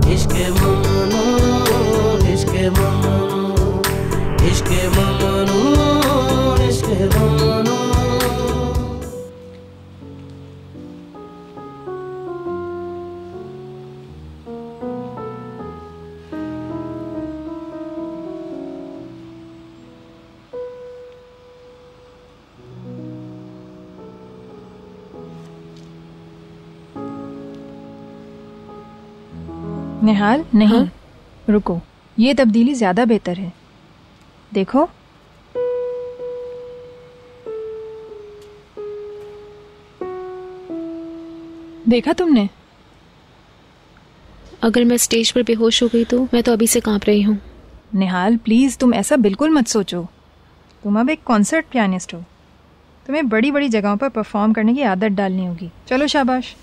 इश्क ममनू, इश्क ममनू, इश्क ममनू, इश्क ममनू। निहाल नहीं, रुको, ये तब्दीली ज्यादा बेहतर है। देखो, देखा तुमने? अगर मैं स्टेज पर बेहोश हो गई तो मैं तो अभी से कांप रही हूँ। निहाल प्लीज, तुम ऐसा बिल्कुल मत सोचो। तुम अब एक कॉन्सर्ट पियानिस्ट हो, तुम्हें बड़ी बड़ी जगहों पर परफॉर्म करने की आदत डालनी होगी। चलो शाबाश।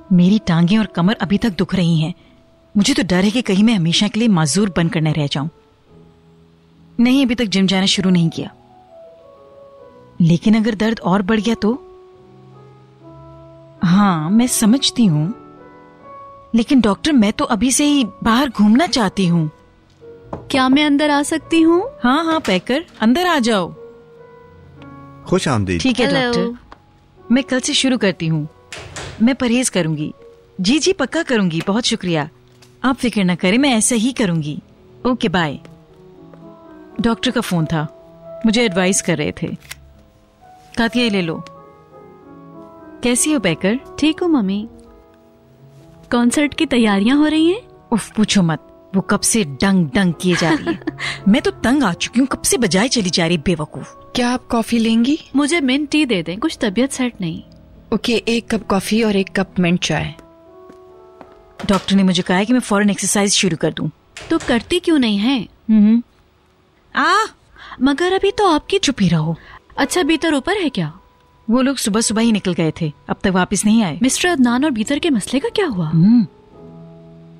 मेरी टांगें और कमर अभी तक दुख रही हैं। मुझे तो डर है कि कहीं मैं हमेशा के लिए माजूर बनकर न रह जाऊं। नहीं, अभी तक जिम जाना शुरू नहीं किया, लेकिन अगर दर्द और बढ़ गया तो? हाँ, मैं समझती हूं, लेकिन डॉक्टर मैं तो अभी से ही बाहर घूमना चाहती हूँ। क्या मैं अंदर आ सकती हूँ? हाँ हाँ पैकर, अंदर आ जाओ। खुश आमदीद। ठीक है डॉक्टर, मैं कल से शुरू करती हूँ। मैं परहेज करूंगी। जी जी पक्का करूंगी। बहुत शुक्रिया, आप फिक्र न करें, मैं ऐसा ही करूंगी। Okay bye. डॉक्टर का फोन था, मुझे एडवाइस कर रहे थे। कातिया ये ले लो। कैसी हो पैकर? ठीक हूँ मम्मी। कॉन्सर्ट की तैयारियां हो रही हैं? उफ पूछो मत, वो कब से डंग डंग किए जा रही है। मैं तो तंग आ चुकी हूँ, कब से बजाए चली जा रही बेवकूफ। क्या आप कॉफी लेंगी? मुझे मिंट टी दे दें, कुछ तबीयत सेट नहीं। ओके, 1 कप कॉफी और 1 कप मिंट चाय। डॉक्टर ने मुझे कहा है कि मैं फौरन एक्सरसाइज शुरू कर दूं। तो करती क्यों नहीं है? मगर अभी तो आपकी। चुप ही रहो। अच्छा, भीतर ऊपर है क्या? वो लोग सुबह सुबह ही निकल गए थे, अब तक वापस नहीं आए। मिस्टर अदनान और भीतर के मसले का क्या हुआ?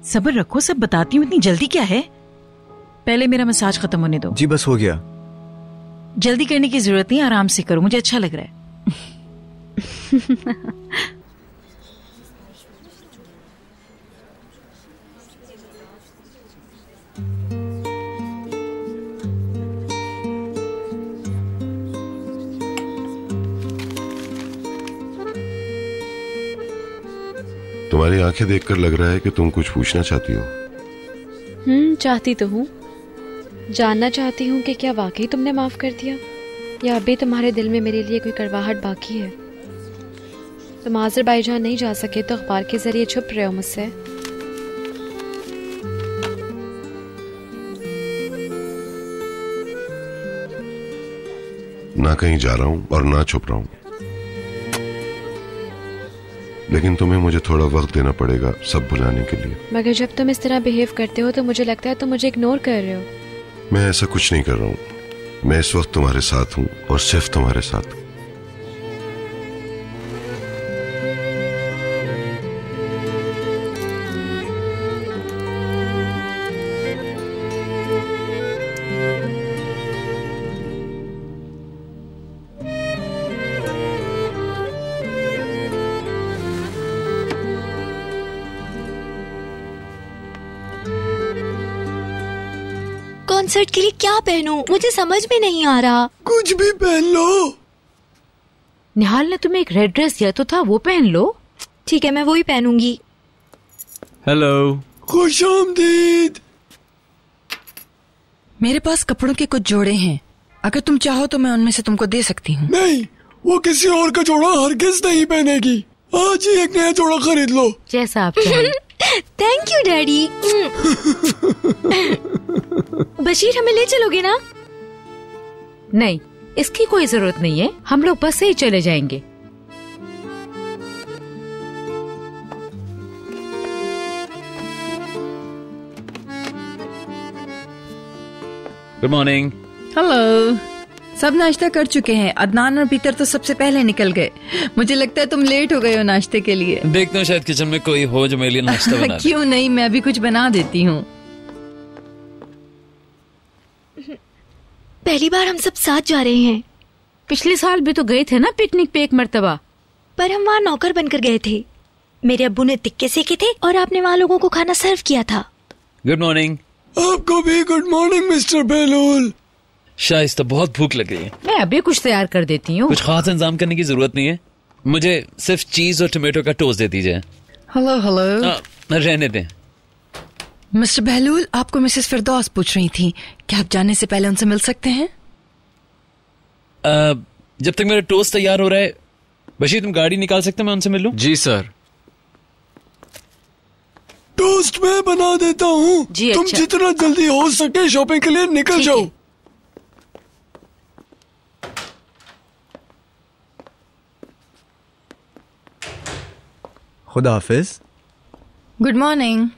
सब्र रखो, सब बताती हूँ। इतनी जल्दी क्या है? पहले मेरा मसाज खत्म होने दो। जी बस हो गया। जल्दी करने की जरूरत नहीं, आराम से करो, मुझे अच्छा लग रहा है। तुम्हारी आंखें देखकर लग रहा है कि तुम कुछ पूछना चाहती हो। चाहती तो हूँ। जानना चाहती हूँ कि क्या वाकई तुमने माफ कर दिया, या अभी तुम्हारे दिल में मेरे लिए कोई कड़वाहट बाकी है। तुम आज़रबाईजान नहीं जा सके तो अखबार के जरिए छुप रहे हो मुझसे। ना कहीं जा रहा हूँ और ना छुप रहा हूँ, लेकिन तुम्हें मुझे थोड़ा वक्त देना पड़ेगा सब भुलाने के लिए। मगर जब तुम इस तरह बिहेव करते हो तो मुझे लगता है तुम मुझे इग्नोर कर रहे हो। मैं ऐसा कुछ नहीं कर रहा हूँ, मैं इस वक्त तुम्हारे साथ हूँ और सिर्फ तुम्हारे साथ। कॉन्सर्ट के लिए क्या पहनूं? मुझे समझ में नहीं आ रहा। कुछ भी पहन लो। निहाल ने तुम्हें एक रेड ड्रेस दिया तो था, वो पहन लो। ठीक है, मैं वही पहनूंगी। हेलो, खुश आमदीद। मेरे पास कपड़ों के कुछ जोड़े हैं, अगर तुम चाहो तो मैं उनमें से तुमको दे सकती हूँ। नहीं, वो किसी और का जोड़ा हरगिज नहीं पहनेगी। आज ही एक नया जोड़ा खरीद लो। जैसा आप चाहें। Thank you daddy. बशीर, हमें ले चलोगे ना? नहीं, इसकी कोई जरूरत नहीं है, हम लोग बस से ही चले जाएंगे। Good morning. हेलो। सब नाश्ता कर चुके हैं। अदनान और पीटर तो सबसे पहले निकल गए। मुझे लगता है तुम लेट हो गए हो नाश्ते के लिए। देखता हूँ शायद किचन में कोई हो जो मेरे लिए नाश्ता बना दे। क्यों नहीं, मैं अभी कुछ बना देती हूँ। पहली बार हम सब साथ जा रहे हैं। पिछले साल भी तो गए थे ना पिकनिक पे एक मर्तबा, पर हम वहाँ नौकर बनकर गए थे। मेरे अब्बू ने तिक्के सेके थे और आपने वहाँ लोगों को खाना सर्व किया था। Good morning. आपको भी गुड मॉर्निंग मिस्टर बेहलूल। शाइस्ता, बहुत भूख लग रही है। मैं अभी कुछ तैयार कर देती हूँ। कुछ खास इंतजाम करने की जरूरत नहीं है, मुझे सिर्फ चीज और टोमेटो का टोस्ट दे दीजिए। Hello hello. रहने दें। मिस्टर बेहलूल, आपको मिसेस फिरदौस पूछ रही थी, क्या आप जाने से पहले उनसे मिल सकते हैं? जब तक मेरा टोस्ट तैयार हो रहा है, बशीर तुम गाड़ी निकाल सकते हैं, मैं उनसे मिल लूं? जी सर। टोस्ट मैं बना देता हूँ। तुम अच्छा। जितना जल्दी हो सके शॉपिंग के लिए निकल जाओ। खुदा हाफिज। Good morning.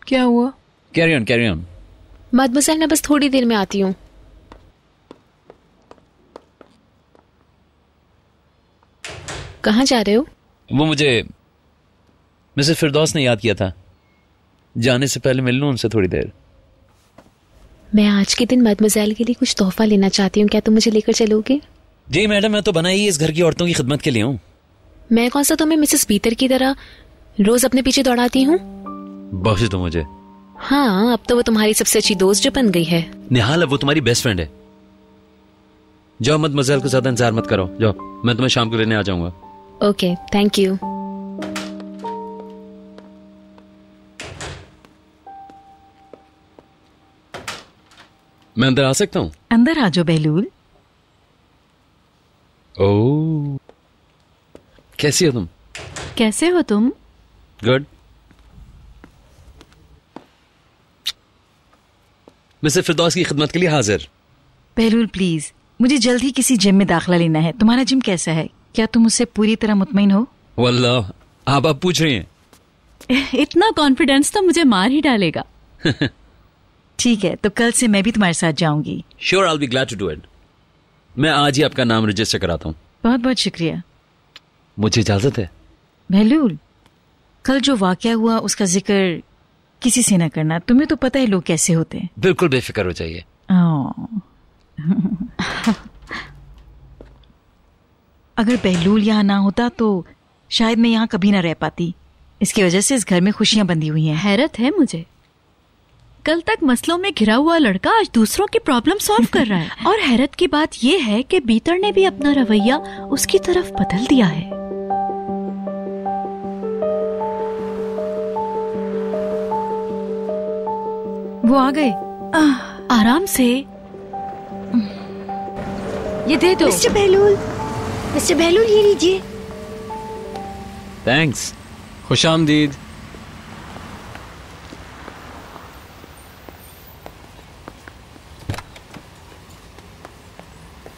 क्या हुआ? Carry on carry on. Mademoiselle, मैं बस थोड़ी देर में आती हूँ। कहाँ जा रहे हो? वो मुझे मिसेस फिरदौस ने याद किया था, जाने से पहले मिल लूं उनसे थोड़ी देर। मैं आज के दिन मदमसल के लिए कुछ तोहफा लेना चाहती हूँ, क्या तुम मुझे लेकर चलोगे? जी मैडम, मैं तो बना ही इस घर की औरतों की खिदमत के लिए हूँ। मैं कौन सा तुम्हें मिसेस पीटर की तरह रोज अपने पीछे दौड़ाती हूँ? बख्श दो मुझे। हाँ, अब तो वो तुम्हारी सबसे अच्छी दोस्त जो बन गई है। निहाल, अब वो तुम्हारी बेस्ट फ्रेंड है। जाओ, मदमसल को ज्यादा इंतजार मत करो, जाओ, मैं तुम्हें शाम को लेने आ जाऊंगा। Okay, thank you. मैं अंदर आ सकता हूँ? अंदर आ जाओ बेहलूल। ओह, कैसी हो तुम? कैसे हो तुम? गुड। मिस्टर फिरदौस की खिदमत के लिए हाजिर। बेहलूल प्लीज, मुझे जल्द ही किसी जिम में दाखिला लेना है। तुम्हारा जिम कैसा है? क्या तुम उससे पूरी तरह मुतमईन हो? वल्लाह, आप पूछ रही हैं? इतना कॉन्फिडेंस तो मुझे मार ही डालेगा। ठीक है, तो कल से मैं भी तुम्हारे साथ जाऊंगी। Sure, I will be glad to do it. मैं आज ही आपका नाम रजिस्टर कराता हूँ। बहुत बहुत शुक्रिया। मुझे इजाजत है? बेहलूल, कल जो वाकया हुआ उसका जिक्र किसी से न करना। तुम्हें तो पता है लोग कैसे होते हैं। बिल्कुल बेफिक्र हो जाइए। अगर बेहलूल यहाँ ना होता तो शायद मैं यहाँ कभी ना रह पाती। इसकी वजह से इस घर में खुशियां बंधी हुई हैं। हैरत है मुझे, कल तक मसलों में घिरा हुआ लड़का आज दूसरों की प्रॉब्लम सॉल्व कर रहा है। और हैरत की बात यह है कि बीतर ने भी अपना रवैया उसकी तरफ बदल दिया है। वो आ गए। आराम से, ये दे दो। मिस्टर बेहलूल, मिस्टर बेहलूल, ये लीजिए। थैंक्स। खुशामदीद।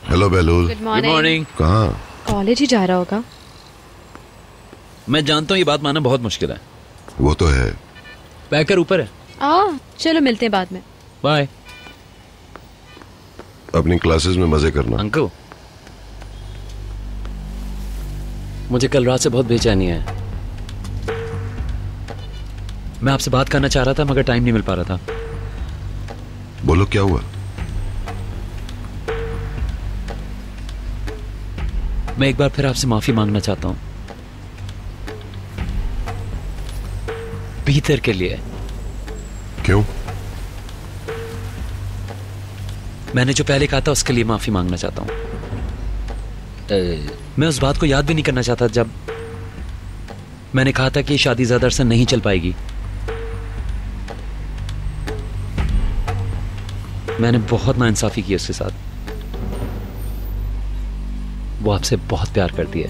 हेलो बेहलूल। Good morning. कहाँ? कॉलेज ही जा रहा होगा। मैं जानता हूँ ये बात मानना बहुत मुश्किल है। वो तो है। पैकर ऊपर है। चलो मिलते हैं बाद में। बाय। अपनी क्लासेस में मजे करना। अंकल, मुझे कल रात से बहुत बेचैनी है। मैं आपसे बात करना चाह रहा था मगर टाइम नहीं मिल पा रहा था। बोलो क्या हुआ? मैं एक बार फिर आपसे माफी मांगना चाहता हूं, पीटर के लिए। क्यों? मैंने जो पहले कहा था उसके लिए माफी मांगना चाहता हूं। मैं उस बात को याद भी नहीं करना चाहता जब मैंने कहा था कि शादी ज्यादा अरसा नहीं चल पाएगी। मैंने बहुत नाइंसाफी की उसके साथ। वो आपसे बहुत प्यार करती है।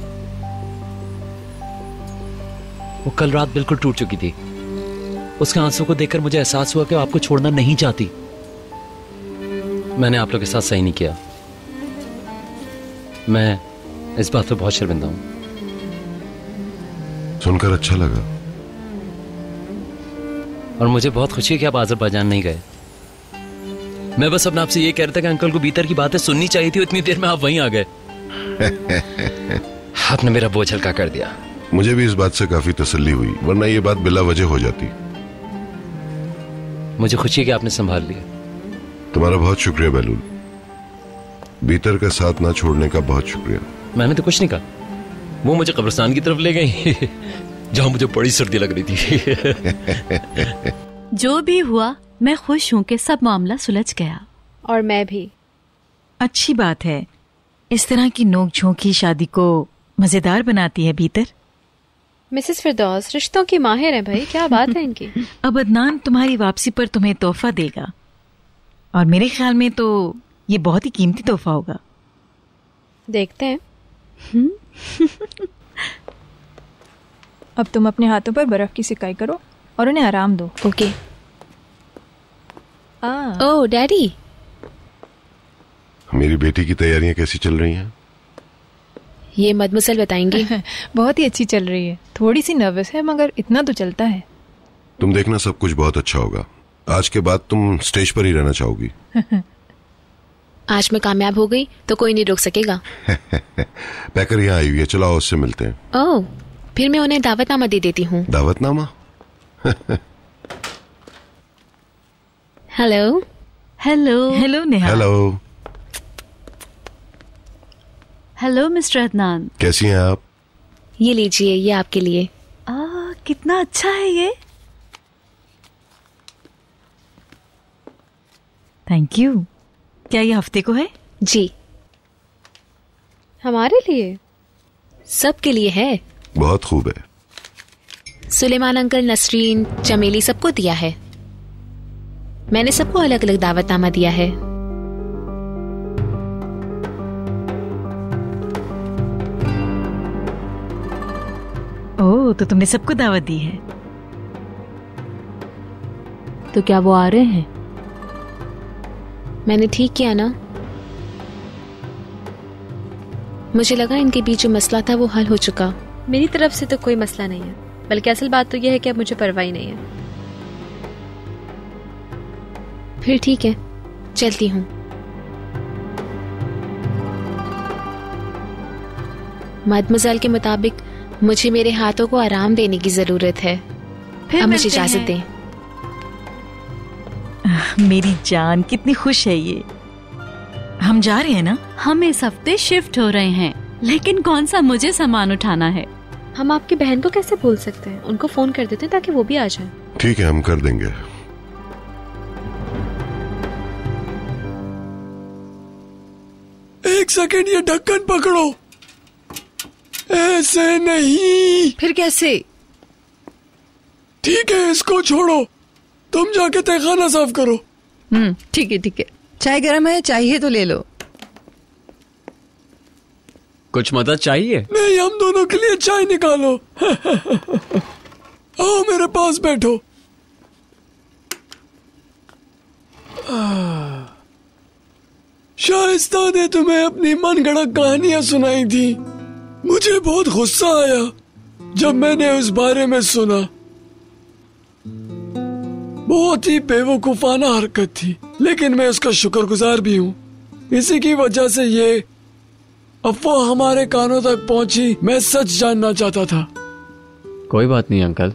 वो कल रात बिल्कुल टूट चुकी थी। उसके आंसू को देखकर मुझे एहसास हुआ कि वो आपको छोड़ना नहीं चाहती। मैंने आप लोगों के साथ सही नहीं किया। मैं इस बात पे बहुत शर्मिंदा हूं। सुनकर अच्छा लगा। और मुझे बहुत खुशी है कि आप अज़रबैजान नहीं गए। मैं बस अपने आपसे ये कह रहा था कि अंकल को भीतर की बातें सुननी चाहिए थी। इतनी देर में आप वहीं आ गए। आपने मेरा बोझ हल्का कर दिया। मुझे भी इस बात से काफी तसल्ली हुई, वरना ये बात बिला वजह हो जाती। मुझे खुशी है कि आपने संभाल लिया। तुम्हारा बहुत शुक्रिया बहलूल। भीतर का साथ ना छोड़ने का बहुत शुक्रिया। मैंने तो कुछ नहीं कहा। वो मुझे कब्रिस्तान की तरफ ले गई जहां मुझे बड़ी सर्दी लग रही थी। जो भी हुआ, मैं खुश हूँ कि सब मामला सुलझ गया। और मैं भी। अच्छी बात है। इस तरह की नोक झोंक की शादी को मजेदार बनाती है भीतर। मिसेस फिरदौस रिश्तों की माहिर है भाई, क्या बात है इनकी। अब अदनान तुम्हारी वापसी पर तुम्हें तोहफा देगा, और मेरे ख्याल में तो ये बहुत ही कीमती तोहफा होगा। देखते हैं। अब तुम अपने हाथों पर बर्फ की सिकाई करो और उन्हें आराम दो। ओके। ओह डैडी। मेरी बेटी की तैयारियां कैसी चल रही हैं? ये मदमुसल बताएंगी। बहुत ही अच्छी चल रही है। थोड़ी सी नर्वस है, मगर इतना तो चलता है। तुम देखना, सब कुछ बहुत अच्छा होगा। आज के बाद तुम स्टेज पर ही रहना चाहोगी। आज मैं कामयाब हो गई तो कोई नहीं रोक सकेगा। पैकर यहाँ आई हुई है, चलो उससे मिलते हैं। ओह, फिर मैं उन्हें दावतनामा दे देती हूँ। दावतनामा? Hello. Hello. Hello Neha. Hello. Hello mister Adnan. कैसी हैं आप? ये लीजिए, ये आपके लिए। कितना अच्छा है ये। Thank you. क्या ये हफ्ते को है? जी। हमारे लिए? सबके लिए है। बहुत खूब है। सुलेमान अंकल, नसरीन, चमेली सबको दिया है। मैंने सबको अलग अलग दावतनामा दिया है। ओह, तो तुमने सबको दावत दी है। तो क्या वो आ रहे हैं? मैंने ठीक किया ना? मुझे लगा इनके बीच जो मसला था वो हल हो चुका। मेरी तरफ से तो कोई मसला नहीं है, बल्कि असल बात तो यह है कि अब मुझे परवाह ही नहीं है। फिर ठीक है, चलती हूँ। मदमज़ल के मुताबिक मुझे मेरे हाथों को आराम देने की जरूरत है। अब मुझे इजाजत दें। मेरी जान, कितनी खुश है ये। हम जा रहे हैं ना? हम इस हफ्ते शिफ्ट हो रहे हैं, लेकिन कौन सा मुझे सामान उठाना है। हम आपकी बहन को कैसे भूल सकते हैं? उनको फोन कर देते हैं ताकि वो भी आ जाए। ठीक है, हम कर देंगे। एक सेकंड, ये ढक्कन पकड़ो। ऐसे नहीं। फिर कैसे? ठीक है, इसको छोड़ो। तुम जाके तहखाना साफ करो। ठीक है ठीक है। चाय गर्म है, चाहिए तो ले लो। कुछ मदद चाहिए? नहीं, हम दोनों के लिए चाय निकालो। आओ मेरे पास बैठो। शाइस्ता ने तुम्हें अपनी मनगढ़ंत कहानियां सुनाई थी। मुझे बहुत गुस्सा आया जब मैंने उस बारे में सुना। बहुत ही बेवकूफाना हरकत थी, लेकिन मैं उसका शुक्रगुजार भी हूँ। इसी की वजह से ये अफवाह हमारे कानों तक पहुंची। मैं सच जानना चाहता था। कोई बात नहीं अंकल।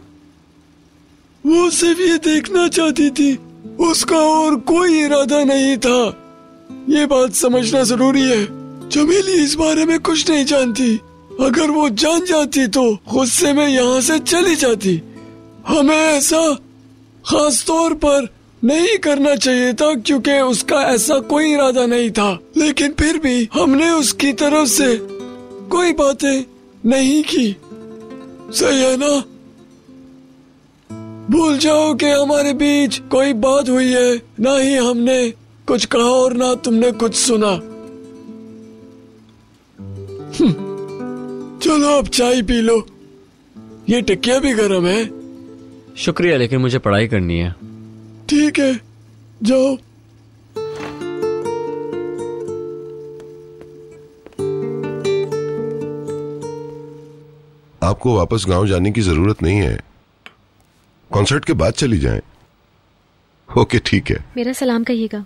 वो सिर्फ ये देखना चाहती थी, उसका और कोई इरादा नहीं था। ये बात समझना जरूरी है। चमेली इस बारे में कुछ नहीं जानती। अगर वो जान जाती तो गुस्से में यहाँ से चली जाती। हमें ऐसा खास तौर पर नहीं करना चाहिए था, क्योंकि उसका ऐसा कोई इरादा नहीं था। लेकिन फिर भी हमने उसकी तरफ से कोई बातें नहीं की। सही है ना? भूल जाओ कि हमारे बीच कोई बात हुई है, ना ही हमने कुछ कहा और ना तुमने कुछ सुना। चलो अब चाय पी लो, ये टिक्किया भी गर्म है। शुक्रिया, लेकिन मुझे पढ़ाई करनी है। ठीक है, जाओ। आपको वापस गांव जाने की जरूरत नहीं है, कॉन्सर्ट के बाद चली जाएं। ओके ठीक है। मेरा सलाम कहिएगा।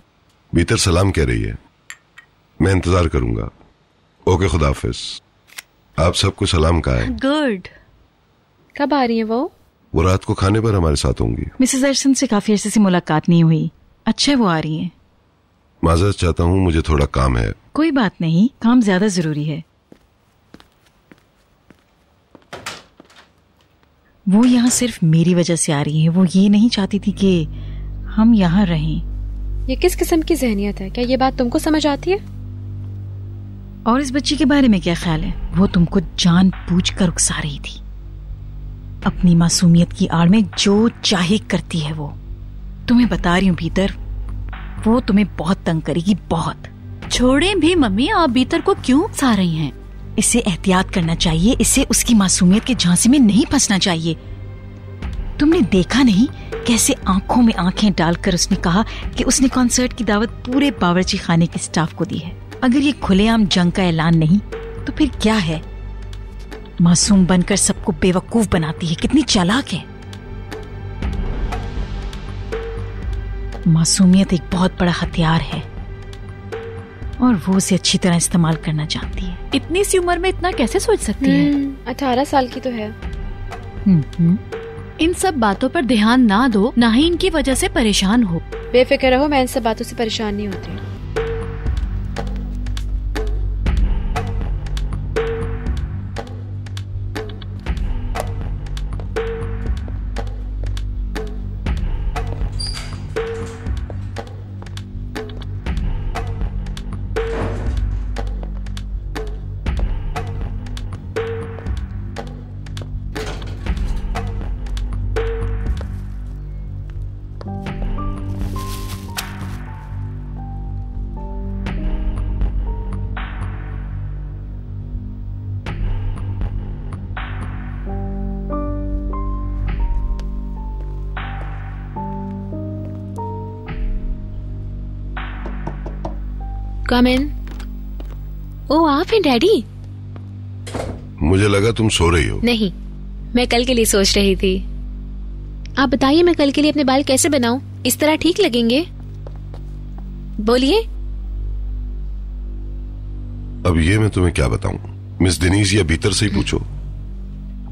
बीतर सलाम कह रही है, मैं इंतजार करूंगा। ओके, खुदा हाफिज। आप सबको सलाम कहा है। गुड। कब आ रही है वो रात को खाने पर हमारे साथ होंगी। मिसेस अर्शन से काफी अर्से से मुलाकात नहीं हुई। अच्छा है वो आ रही हैं। माजरत चाहता हूँ, मुझे थोड़ा काम है। कोई बात नहीं, काम ज्यादा जरूरी है। वो यहाँ सिर्फ मेरी वजह से आ रही है। वो ये नहीं चाहती थी कि हम यहाँ रहें। ये किस किस्म की जहनियत है? क्या ये बात तुमको समझ आती है? और इस बच्ची के बारे में क्या ख्याल है? वो तुमको जानबूझकर उकसा रही थी। अपनी मासूमियत की आड़ में जो चाहे करती है वो। तुम्हें बता रही हूँ भीतर, वो तुम्हें बहुत तंग करेगी, बहुत। छोड़ें भी मम्मी, आप भीतर को क्यों उकसा रही हैं? इसे एहतियात करना चाहिए, इसे उसकी मासूमियत के झांसे में नहीं फंसना चाहिए। तुमने देखा नहीं कैसे आंखों में आंखें डालकर उसने कहा कि उसने कॉन्सर्ट की दावत पूरे बावर्ची खाने के स्टाफ को दी है। अगर ये खुलेआम जंग का ऐलान नहीं तो फिर क्या है? मासूम बनकर सबको बेवकूफ बनाती है। कितनी चालाक है। मासूमियत एक बहुत बड़ा हथियार है और वो उसे अच्छी तरह इस्तेमाल करना जानती है। इतनी सी उम्र में इतना कैसे सोच सकती है? 18 साल की तो है। इन सब बातों पर ध्यान ना दो, ना ही इनकी वजह से परेशान हो। बेफिक्र रहो, मैं इन सब बातों से परेशान नहीं होती। कम इन। ओ, आप हैं डैडी? मुझे लगा तुम सो रही हो। नहीं, मैं कल के लिए सोच रही थी। आप बताइए, मैं कल के लिए अपने बाल कैसे बनाऊं? इस तरह ठीक लगेंगे? बोलिए। अब ये मैं तुम्हें क्या बताऊं? मिस दिनीज या भीतर से ही पूछो।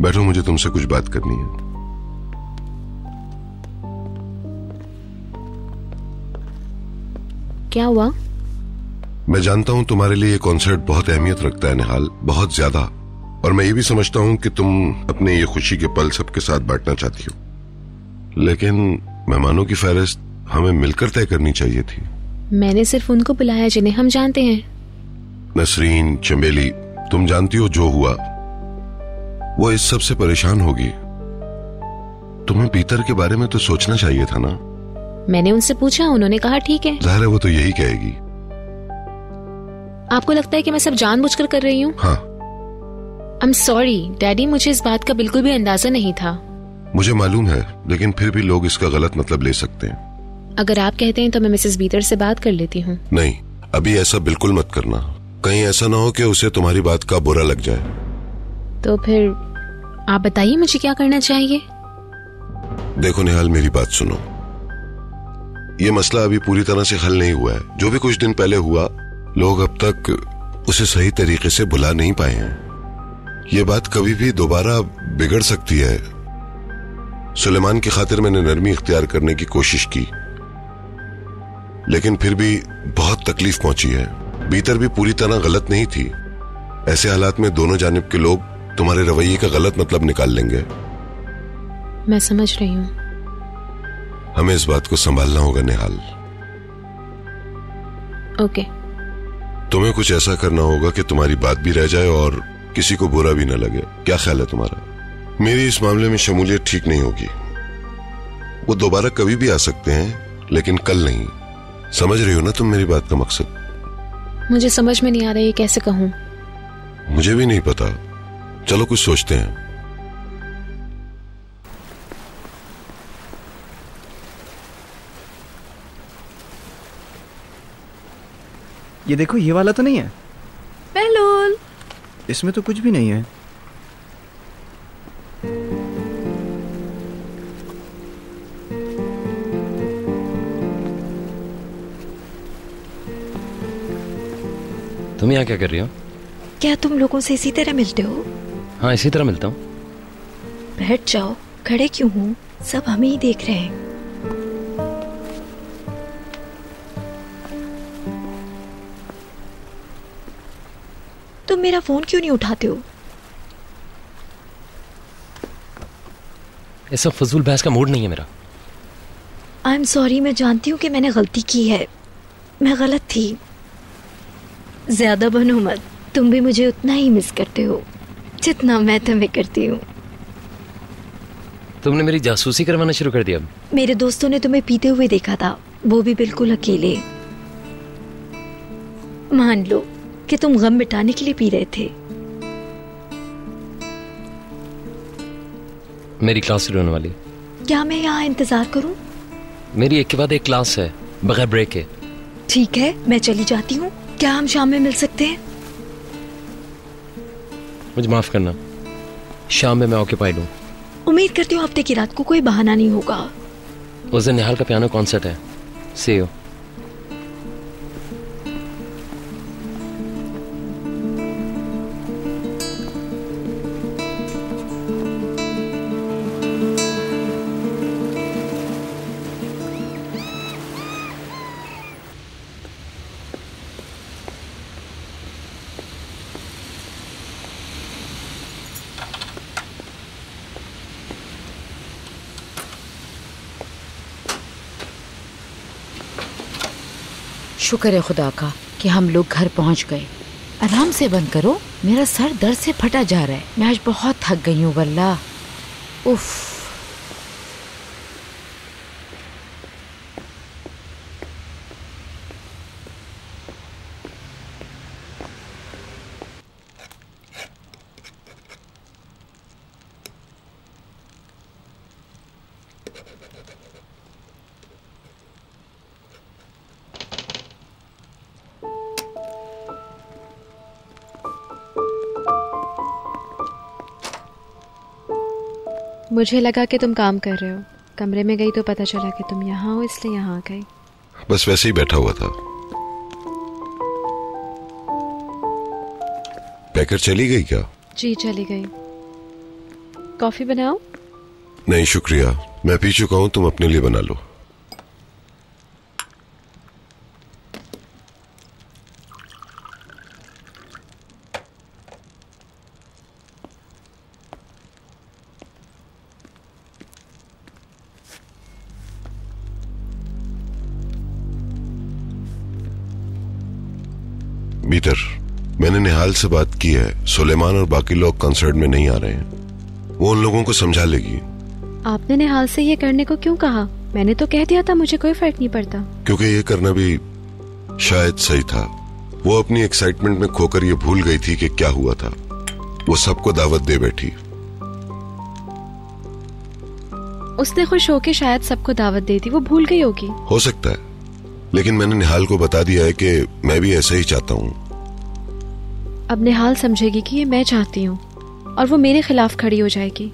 बैठो, मुझे तुमसे कुछ बात करनी है। क्या हुआ? मैं जानता हूं तुम्हारे लिए ये कॉन्सर्ट बहुत अहमियत रखता है निहाल, बहुत ज्यादा। और मैं ये भी समझता हूं कि तुम अपने ये खुशी के पल सबके साथ बांटना चाहती हो, लेकिन मेहमानों की फहरिस्त हमें मिलकर तय करनी चाहिए थी। मैंने सिर्फ उनको बुलाया जिन्हें हम जानते हैं। नसरीन, चमेली, तुम जानती हो जो हुआ, वो इस सब से परेशान होगी। तुम्हें भीतर के बारे में तो सोचना चाहिए था ना। मैंने उनसे पूछा, उन्होंने कहा ठीक है। जाहिर है वो तो यही कहेगी। आपको लगता है कि मैं सब जानबूझकर कर रही हूँ? हाँ। आई एम सॉरी डैडी, मुझे इस बात का बिल्कुल भी अंदाजा नहीं था। मुझे मालूम है, लेकिन फिर भी लोग इसका गलत मतलब ले सकते हैं। अगर आप कहते हैं तो मैं मिसेस बीतर से बात कर लेती हूँ। नहीं, अभी ऐसा बिल्कुल मत करना। कहीं ऐसा ना हो कि उसे तुम्हारी बात का बुरा लग जाए। तो फिर आप बताइए मुझे क्या करना चाहिए? देखो निहाल, मेरी बात सुनो। ये मसला अभी पूरी तरह से हल नहीं हुआ है। जो भी कुछ दिन पहले हुआ, लोग अब तक उसे सही तरीके से भुला नहीं पाए हैं। ये बात कभी भी दोबारा बिगड़ सकती है। सुलेमान की खातिर मैंने नरमी इख्तियार करने की कोशिश की, लेकिन फिर भी बहुत तकलीफ पहुंची है। भीतर भी पूरी तरह गलत नहीं थी। ऐसे हालात में दोनों जानिब के लोग तुम्हारे रवैये का गलत मतलब निकाल लेंगे। मैं समझ रही हूँ। हमें इस बात को संभालना होगा निहाल। ओके। तुम्हें कुछ ऐसा करना होगा कि तुम्हारी बात भी रह जाए और किसी को बुरा भी न लगे। क्या ख्याल है तुम्हारा? मेरी इस मामले में शमूलियत ठीक नहीं होगी। वो दोबारा कभी भी आ सकते हैं, लेकिन कल नहीं। समझ रही हो ना तुम मेरी बात का मकसद? मुझे समझ में नहीं आ रहा ये कैसे कहूँ। मुझे भी नहीं पता। चलो कुछ सोचते हैं। ये देखो, ये वाला तो नहीं है। बेहलोल, इसमें तो कुछ भी नहीं है। तुम यहाँ क्या कर रही हो? क्या तुम लोगों से इसी तरह मिलते हो? हाँ, इसी तरह मिलता हूँ। बैठ जाओ, खड़े क्यों हो? सब हमें ही देख रहे हैं। तुम मेरा फोन क्यों नहीं उठाते हो? ये सब फजूल बहस का मूड नहीं है मेरा। आई एम सॉरी, मैं जानती हूँ कि मैंने गलती की है, मैं गलत थी। ज्यादा बनो मत, तुम भी मुझे उतना ही मिस करते हो जितना मैं तुम्हें करती हूँ। तुमने मेरी जासूसी करवाना शुरू कर दिया। मेरे दोस्तों ने तुम्हें पीते हुए देखा था, वो भी बिल्कुल अकेले। मान लो कि तुम गम मिटाने के लिए पी रहे थे। मेरी क्लास शुरू होने वाली। क्या मैं यहाँ इंतजार करूँ? मेरी एक के बाद एक क्लास है, बगैर ब्रेक के। ठीक है, मैं चली जाती हूँ। क्या हम शाम में मिल सकते हैं? मुझे माफ करना, शाम में मैं ऑक्यूपाइड हूँ। उम्मीद करती हूँ हफ्ते की रात को कोई बहाना नहीं होगा। उस दिन निहाल का पियानो कॉन्सर्ट है। सी यू। शुक्र है खुदा का कि हम लोग घर पहुंच गए। आराम से बंद करो, मेरा सर दर्द से फटा जा रहा है। मैं आज बहुत थक गई हूँ वल्लाह। उफ। मुझे लगा कि तुम काम कर रहे हो। कमरे में गई तो पता चला कि तुम यहाँ हो, इसलिए यहाँ आ गई। बस वैसे ही बैठा हुआ था। पैकर चली गई क्या? जी चली गई। कॉफी बनाओ? नहीं शुक्रिया, मैं पी चुका हूँ, तुम अपने लिए बना लो। बीटर, मैंने निहाल से बात की है। सुलेमान और बाकी लोग कॉन्सर्ट में नहीं आ रहे हैं। वो उन लोगों को समझा लेगी। आपने निहाल से ये करने को क्यों कहा? मैंने तो कह दिया था मुझे कोई फर्क नहीं पड़ता। क्योंकि ये करना भी शायद सही था। वो अपनी एक्साइटमेंट में खोकर ये भूल गई थी कि क्या हुआ था। वो सबको दावत दे बैठी। उसने खुश होके शायद सबको दावत दे दी, वो भूल गई होगी। हो सकता है, लेकिन मैंने निहाल को बता दिया है कि मैं भी ऐसा ही चाहता हूँ। अब निहाल समझेगी कि ये मैं चाहती हूँ और वो मेरे खिलाफ खड़ी हो जाएगी।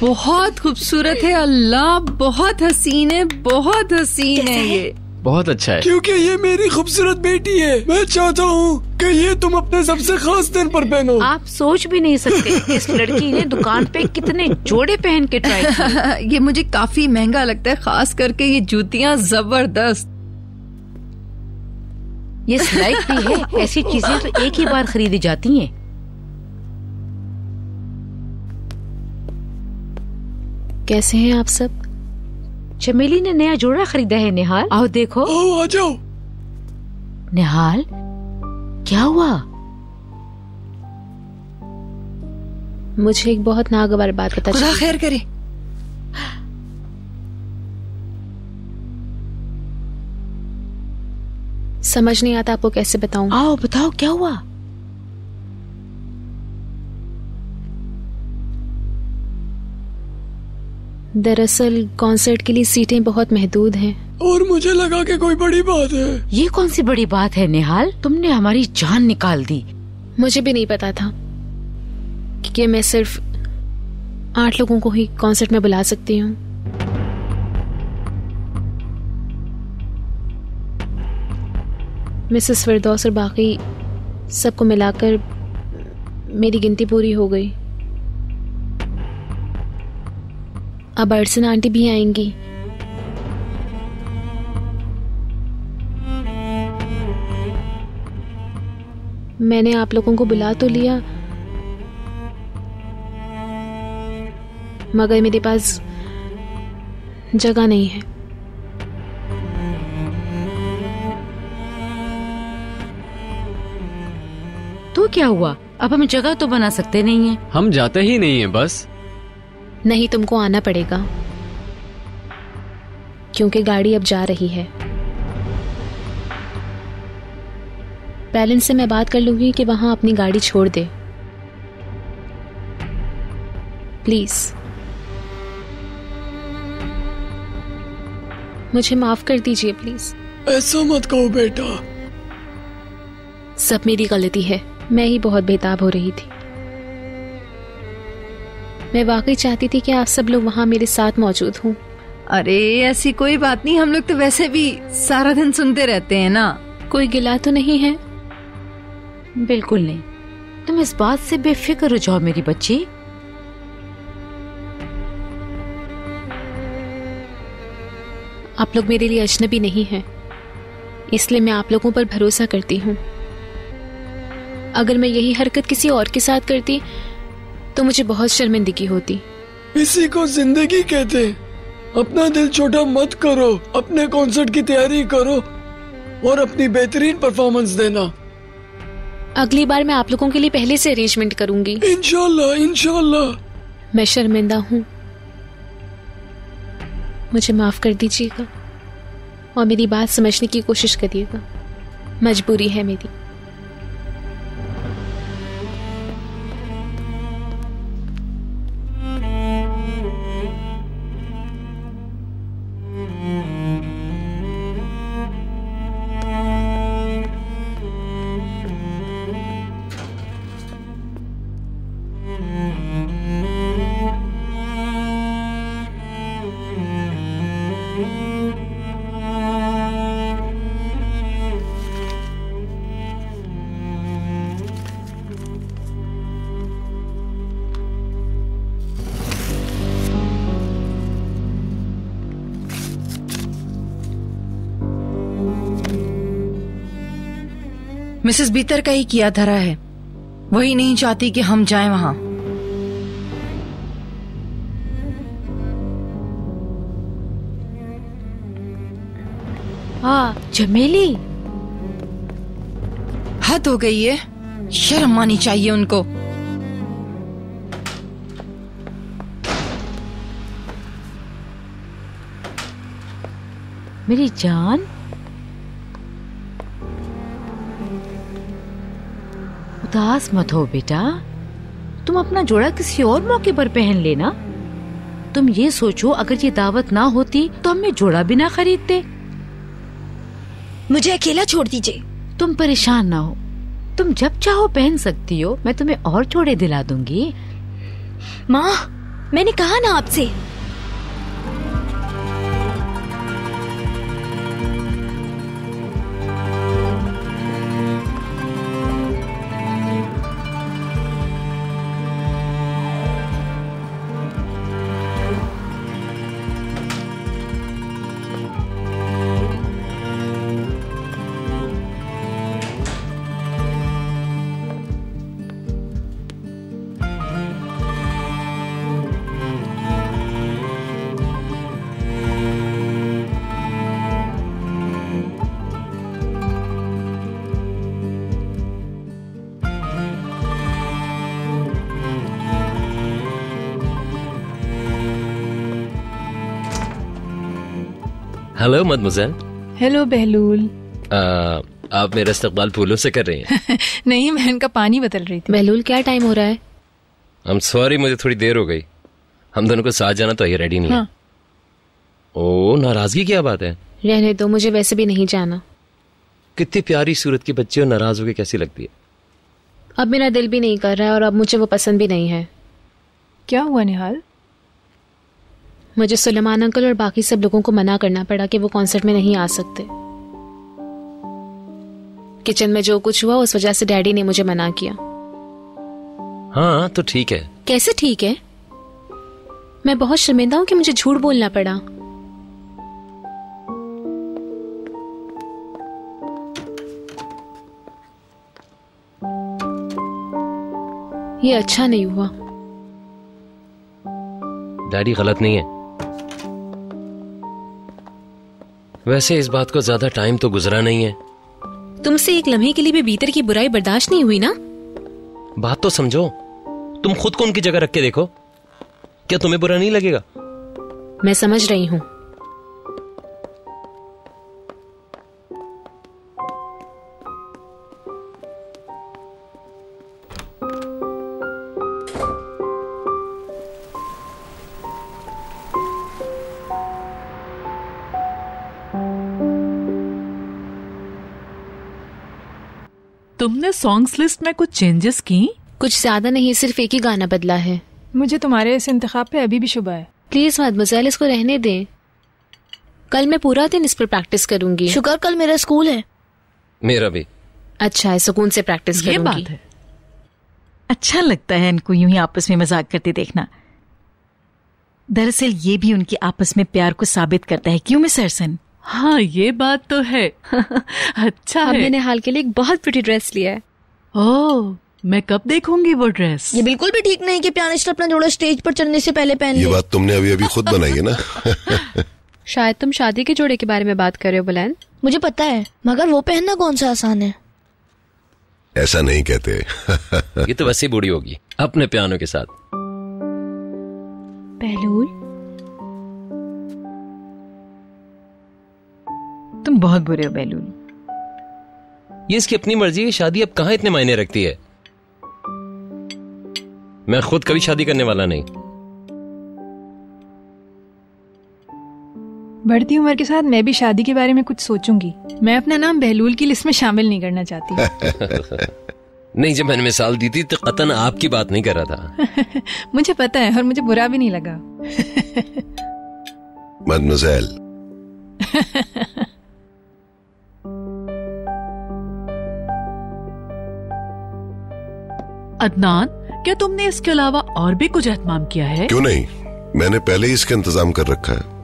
बहुत खूबसूरत है अल्लाह, बहुत हसीन है, बहुत हसीन है ये। बहुत अच्छा है। क्योंकि ये मेरी खूबसूरत बेटी है। मैं चाहता हूँ कि ये तुम अपने सबसे खास दिन पर पहनो। आप सोच भी नहीं सकते इस लड़की ने दुकान पे कितने जोड़े पहन के ट्राई किए। ये मुझे काफी महंगा लगता है, खास करके ये जूतियाँ जबरदस्त। ये स्लाइड भी है, ऐसी चीजें तो एक ही बार खरीदी जाती हैं। कैसे हैं आप सब? चमेली ने नया जोड़ा खरीदा है निहाल, आओ देखो। आओ आ जाओ। निहाल क्या हुआ? मुझे एक बहुत नागवार बात पता चली। खुदा खैर करे। समझ नहीं आता आपको कैसे बताऊं। आओ बताओ क्या हुआ? दरअसल कॉन्सर्ट के लिए सीटें बहुत महदूद हैं। और मुझे लगा कि कोई बड़ी बात है। ये कौन सी बड़ी बात है निहाल, तुमने हमारी जान निकाल दी। मुझे भी नहीं पता था कि मैं सिर्फ 8 लोगों को ही कॉन्सर्ट में बुला सकती हूँ। मिसेस फिरदौस और बाकी सबको मिलाकर मेरी गिनती पूरी हो गई। अब अर्चना आंटी भी आएंगी। मैंने आप लोगों को बुला तो लिया, मगर मेरे पास जगह नहीं है। तो क्या हुआ? अब हम जगह तो बना सकते नहीं हैं। हम जाते ही नहीं हैं बस। नहीं, तुमको आना पड़ेगा क्योंकि गाड़ी अब जा रही है। बैलेंस से मैं बात कर लूंगी कि वहां अपनी गाड़ी छोड़ दे। प्लीज मुझे माफ कर दीजिए प्लीज। ऐसा मत कहो बेटा। सब मेरी गलती है, मैं ही बहुत बेताब हो रही थी। मैं वाकई चाहती थी कि आप सब लोग वहाँ मेरे साथ मौजूद हों। अरे ऐसी कोई बात नहीं, हम लोग तो वैसे भी सारा दिन सुनते रहते हैं ना। कोई गिला तो नहीं है? बिल्कुल नहीं, तुम इस बात से बेफिक्र हो जाओ मेरी बच्ची। आप लोग मेरे लिए अजनबी नहीं हैं, इसलिए मैं आप लोगों पर भरोसा करती हूँ। अगर मैं यही हरकत किसी और के साथ करती तो मुझे बहुत शर्मिंदगी होती। इसी को जिंदगी कहते। अपना दिल छोटा मत करो, अपने कॉन्सर्ट की तैयारी करो और अपनी बेहतरीन परफॉर्मेंस देना। अगली बार मैं आप लोगों के लिए पहले से अरेंजमेंट करूंगी। इंशाल्लाह इंशाल्लाह। मैं शर्मिंदा हूँ, मुझे माफ कर दीजिएगा और मेरी बात समझने की कोशिश करिएगा। मजबूरी है मेरी। मिसेस बीतर का ही किया धरा है, वही नहीं चाहती कि हम जाएं वहां। हाँ चमेली, हद हो गई है, शर्म आनी चाहिए उनको। मेरी जान, उदास मत हो बेटा, तुम अपना जोड़ा किसी और मौके पर पहन लेना। तुम ये सोचो, अगर ये दावत ना होती तो हमें जोड़ा भी ना खरीदते। मुझे अकेला छोड़ दीजिए। तुम परेशान ना हो, तुम जब चाहो पहन सकती हो, मैं तुम्हें और जोड़े दिला दूंगी। माँ, मैंने कहा ना आपसे। हेलो मदमुज़ेल। हेलो बहलूल। आप मेरा इस्तकबाल फूलों से कर रही हैं? नहीं, मैं इनका पानी बदल रही थी। बहलूल क्या टाइम हो रहा है? I'm sorry, मुझे थोड़ी देर हो गई। हम दोनों को साथ जाना तो ये रेडी नहीं है। ओ, नाराजगी क्या बात है? रहने दो, मुझे वैसे भी नहीं जाना। कितनी प्यारी सूरत की बच्ची और नाराज होकर कैसी लगती है? अब मेरा दिल भी नहीं कर रहा है और अब मुझे वो पसंद भी नहीं है। क्या हुआ निहाल? मुझे सुलेमान अंकल और बाकी सब लोगों को मना करना पड़ा कि वो कॉन्सर्ट में नहीं आ सकते। किचन में जो कुछ हुआ उस वजह से डैडी ने मुझे मना किया। हाँ तो ठीक है। कैसे ठीक है? मैं बहुत शर्मिंदा हूँ कि मुझे झूठ बोलना पड़ा। ये अच्छा नहीं हुआ। डैडी गलत नहीं है। वैसे इस बात को ज्यादा टाइम तो गुजरा नहीं है। तुमसे एक लम्हे के लिए भी भीतर की बुराई बर्दाश्त नहीं हुई ना? बात तो समझो। तुम खुद को उनकी जगह रख के देखो, क्या तुम्हें बुरा नहीं लगेगा? मैं समझ रही हूँ। तुमने सॉन्ग्स लिस्ट में कुछ चेंजेस की? कुछ ज्यादा नहीं, सिर्फ एक ही गाना बदला है। मुझे तुम्हारे इस इंतखाब पे अभी भी शुबा है। प्लीज मदमुज़ेल, इसको रहने दें। कल मैं पूरा दिन इस पर प्रैक्टिस करूंगी। शुक्र, कल मेरा स्कूल है। मेरा भी। अच्छा है, सुकून से प्रैक्टिस ये करूंगी। बात है। अच्छा लगता है इनको यूं ही आपस में मजाक करते देखना। दरअसल ये भी उनके आपस में प्यार को साबित करता है। क्यों मिस अरसन? हाँ ये बात तो है। अच्छा है। हमने निहाल के लिए एक बहुत प्रिटी ड्रेस लिया है। ओह, मैं कब देखूंगी वो ड्रेस? ये बिल्कुल भी ठीक नहीं कि पियानिस्ट अपना जोड़ा स्टेज पर चढ़ने से पहले पहन ले। ये बात तुमने अभी अभी खुद बनाई है ना? शायद तुम शादी के जोड़े के बारे में बात कर रहे हो बुलैन। मुझे पता है, मगर वो पहनना कौन सा आसान है। ऐसा नहीं कहते। ये तो वैसे बूढ़ी होगी अपने पियानो के साथ। बहलूल, तुम बहुत बुरे हो बहलूल। ये इसकी अपनी मर्जी है। शादी अब कहाँ इतने मायने रखती है? मैं खुद कभी शादी करने वाला नहीं। बढ़ती उम्र के साथ मैं भी शादी के बारे में कुछ सोचूंगी। मैं अपना नाम बहलूल की लिस्ट में शामिल नहीं करना चाहती। नहीं, जब मैंने मिसाल दी थी तो कतन आपकी बात नहीं कर रहा था। मुझे पता है और मुझे बुरा भी नहीं लगा। मदमुज़ेल, अदनान, क्या तुमने इसके अलावा और भी कुछ एहतमाम किया है? क्यों नहीं, मैंने पहले ही इसका इंतजाम कर रखा है।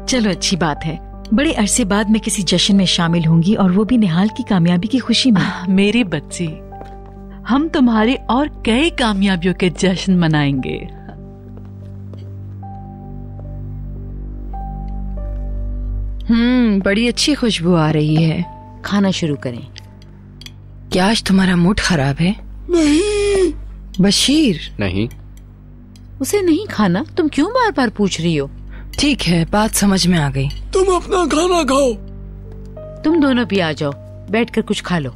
चलो अच्छी बात है। बड़े अरसे बाद मैं किसी जश्न में शामिल होंगी और वो भी निहाल की कामयाबी की खुशी में। मेरी बच्ची, हम तुम्हारी और कई कामयाबियों के जश्न मनाएंगे। बड़ी अच्छी खुशबू आ रही है। खाना शुरू करें। क्या आज तुम्हारा मूड खराब है? नहीं। बशीर, नहीं। उसे नहीं खाना? तुम क्यों बार बार पूछ रही हो? ठीक है, बात समझ में आ गई। तुम अपना खाना खाओ। तुम दोनों भी आ जाओ, बैठकर कुछ खा लो।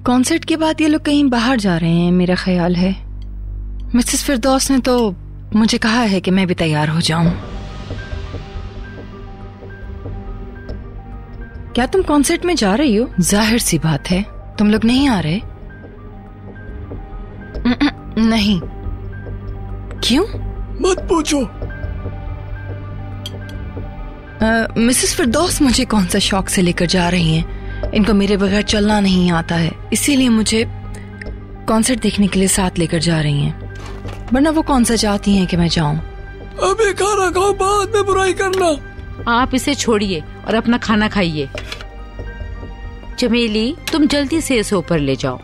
कॉन्सर्ट के बाद ये लोग कहीं बाहर जा रहे हैं, मेरा ख्याल है। मिसेस फिरदौस ने तो मुझे कहा है कि मैं भी तैयार हो जाऊं। क्या तुम कॉन्सर्ट में जा रही हो? जाहिर सी बात है तुम लोग नहीं आ रहे। नहीं। क्यों? मत पूछो। मिसेस फिरदौस मुझे कौन सा शौक से लेकर जा रही हैं। इनको मेरे बगैर चलना नहीं आता है, इसीलिए मुझे कॉन्सर्ट देखने के लिए साथ लेकर जा रही हैं। वरना वो कौन सा चाहती हैं कि मैं जाऊं। अबे खाना खाओ, बाद में बुराई करना। आप इसे छोड़िए और अपना खाना खाइए। चमेली, तुम जल्दी से इसे ऊपर ले जाओ।